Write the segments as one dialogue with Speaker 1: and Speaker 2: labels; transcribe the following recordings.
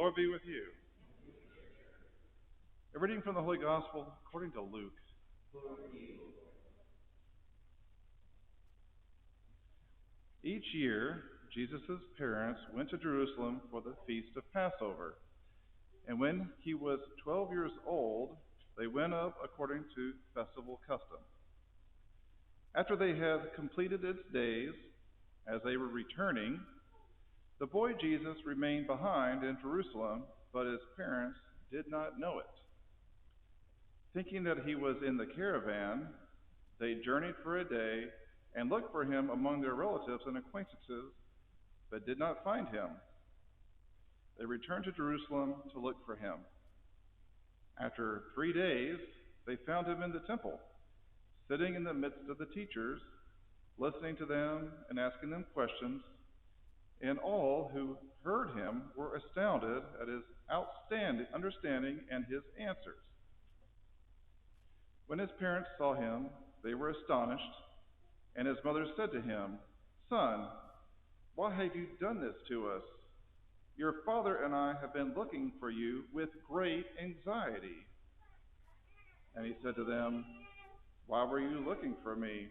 Speaker 1: Lord be with you. A reading from the Holy Gospel according to Luke. Each year, Jesus' parents went to Jerusalem for the feast of Passover. And when he was 12 years old, they went up according to festival custom. After they had completed its days, as they were returning, the boy Jesus remained behind in Jerusalem, but his parents did not know it. Thinking that he was in the caravan, they journeyed for a day and looked for him among their relatives and acquaintances, but did not find him. They returned to Jerusalem to look for him. After 3 days, they found him in the temple, sitting in the midst of the teachers, listening to them and asking them questions, and all who heard him were astounded at his outstanding understanding and his answers. When his parents saw him, they were astonished, and his mother said to him, "Son, why have you done this to us? Your father and I have been looking for you with great anxiety." And he said to them, "Why were you looking for me?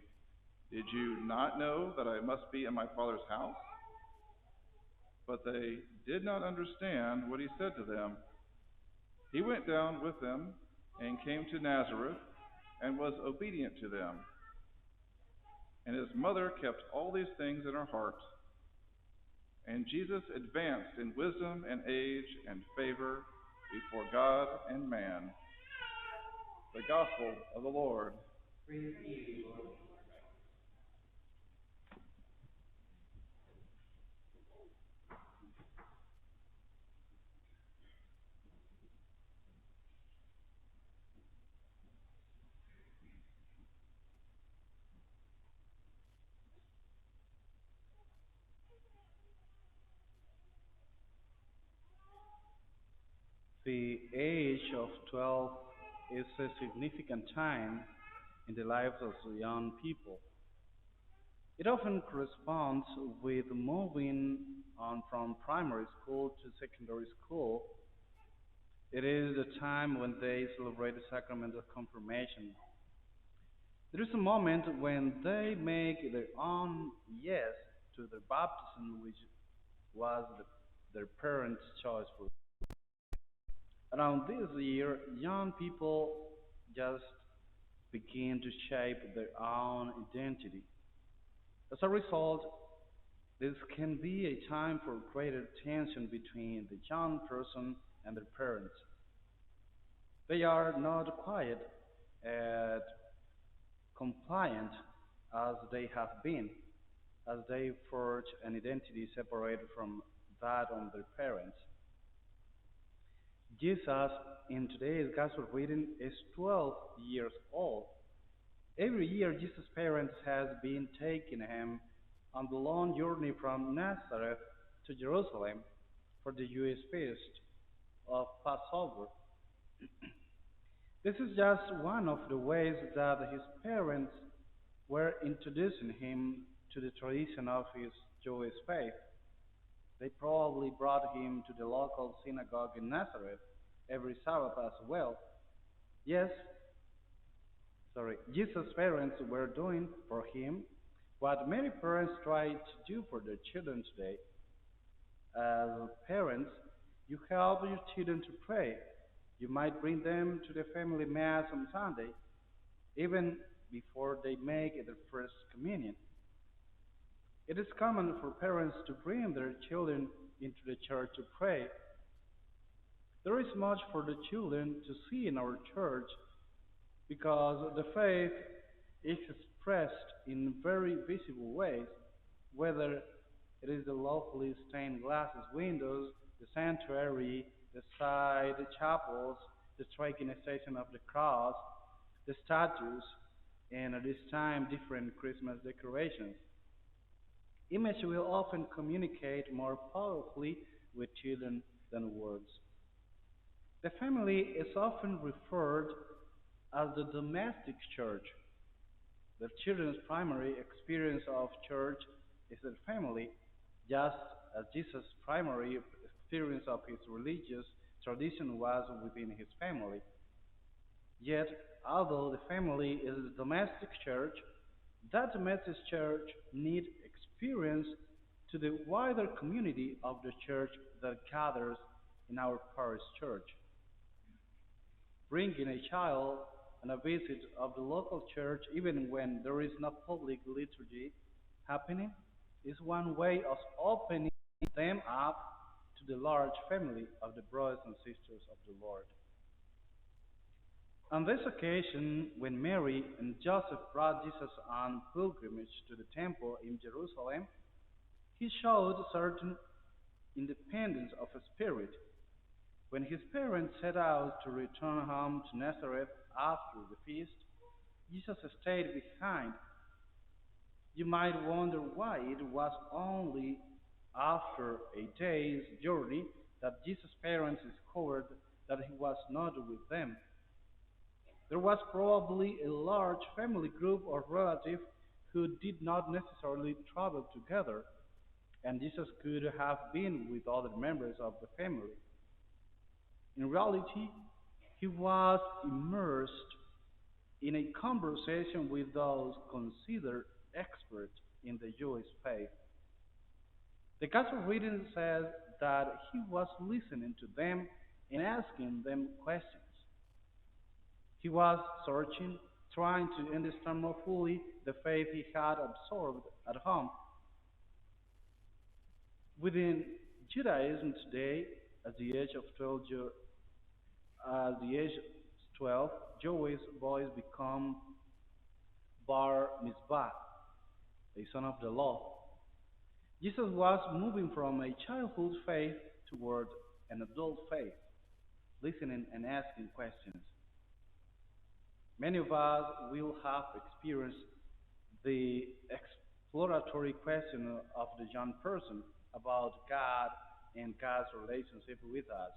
Speaker 1: Did you not know that I must be in my Father's house?" But they did not understand what he said to them. He went down with them and came to Nazareth and was obedient to them. And his mother kept all these things in her heart. And Jesus advanced in wisdom and age and favor before God and man. The Gospel of the Lord.
Speaker 2: Praise you, Lord. The age of 12 is a significant time in the lives of young people. It often corresponds with moving on from primary school to secondary school. It is the time when they celebrate the sacrament of confirmation. There is a moment when they make their own yes to their baptism, which was their parents' choice for. Around this year, young people just begin to shape their own identity. As a result, this can be a time for greater tension between the young person and their parents. They are not quiet and compliant as they have been, as they forge an identity separated from that of their parents. Jesus, in today's Gospel reading, is 12 years old. Every year, Jesus' parents has been taking him on the long journey from Nazareth to Jerusalem for the Jewish feast of Passover. This is just one of the ways that his parents were introducing him to the tradition of his Jewish faith. They probably brought him to the local synagogue in Nazareth every Sabbath as well. Yes, Jesus' parents were doing for him what many parents try to do for their children today. As parents, you help your children to pray. You might bring them to the family mass on Sunday, even before they make their first communion. It is common for parents to bring their children into the church to pray. There is much for the children to see in our church because the faith is expressed in very visible ways, whether it is the lovely stained glass windows, the sanctuary, the side chapels, the striking station of the cross, the statues, and at this time different Christmas decorations. Image will often communicate more powerfully with children than words. The family is often referred as the domestic church. The children's primary experience of church is their family, just as Jesus' primary experience of his religious tradition was within his family. Yet, although the family is the domestic church, that domestic church needs experience to the wider community of the church that gathers in our parish church. Bringing a child on a visit of the local church, even when there is no public liturgy happening, is one way of opening them up to the large family of the brothers and sisters of the Lord. On this occasion, when Mary and Joseph brought Jesus on pilgrimage to the temple in Jerusalem, he showed certain independence of spirit. When his parents set out to return home to Nazareth after the feast, Jesus stayed behind. You might wonder why it was only after a day's journey that Jesus' parents discovered that he was not with them. There was probably a large family group of relatives who did not necessarily travel together, and Jesus could have been with other members of the family. In reality, he was immersed in a conversation with those considered experts in the Jewish faith. The Gospel reading says that he was listening to them and asking them questions. He was searching, trying to understand more fully the faith he had absorbed at home. Within Judaism today, at the age of 12, at the age of 12, Jewish boys become bar mitzvah, a son of the law. Jesus was moving from a childhood faith toward an adult faith, listening and asking questions. Many of us will have experienced the exploratory question of the young person about God and God's relationship with us.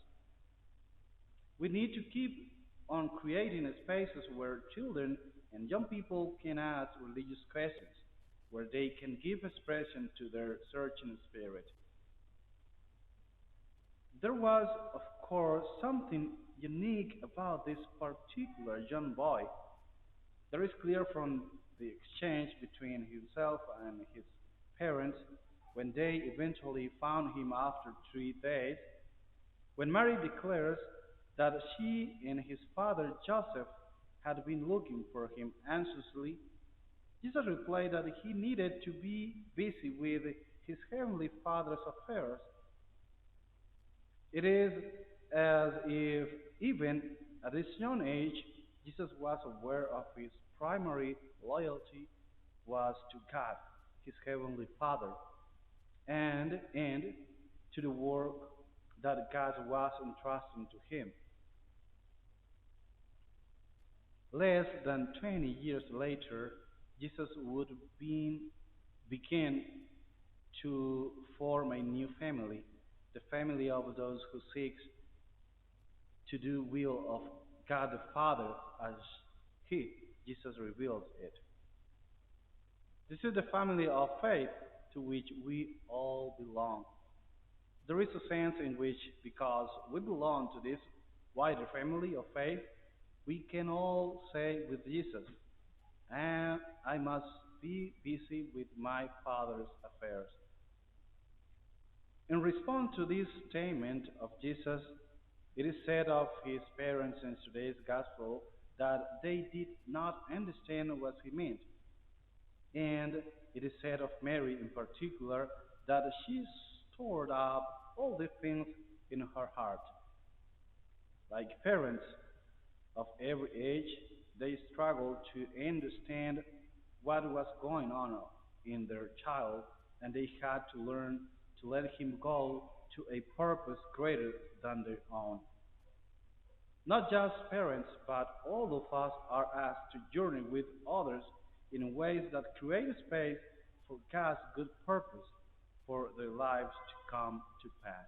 Speaker 2: We need to keep on creating spaces where children and young people can ask religious questions, where they can give expression to their searching spirit. There was, of course, something unique about this particular young boy. There is clear from the exchange between himself and his parents when they eventually found him after 3 days, when Mary declares that she and his father Joseph had been looking for him anxiously. Jesus replied that he needed to be busy with his heavenly Father's affairs. It is as if, even at this young age, Jesus was aware of his primary loyalty was to God, his heavenly Father, and to the work that God was entrusting to him. Less than 20 years later, Jesus would begin to form a new family, the family of those who seek to do will of God the Father as He, Jesus, reveals it. This is the family of faith to which we all belong. There is a sense in which, because we belong to this wider family of faith, we can all say with Jesus, and I must be busy with my Father's affairs. In response to this statement of Jesus, it is said of his parents in today's gospel that they did not understand what he meant. And it is said of Mary in particular that she stored up all these things in her heart. Like parents of every age, they struggled to understand what was going on in their child, and they had to learn to let him go to a purpose greater than their own. Not just parents, but all of us are asked to journey with others in ways that create space for God's good purpose for their lives to come to pass.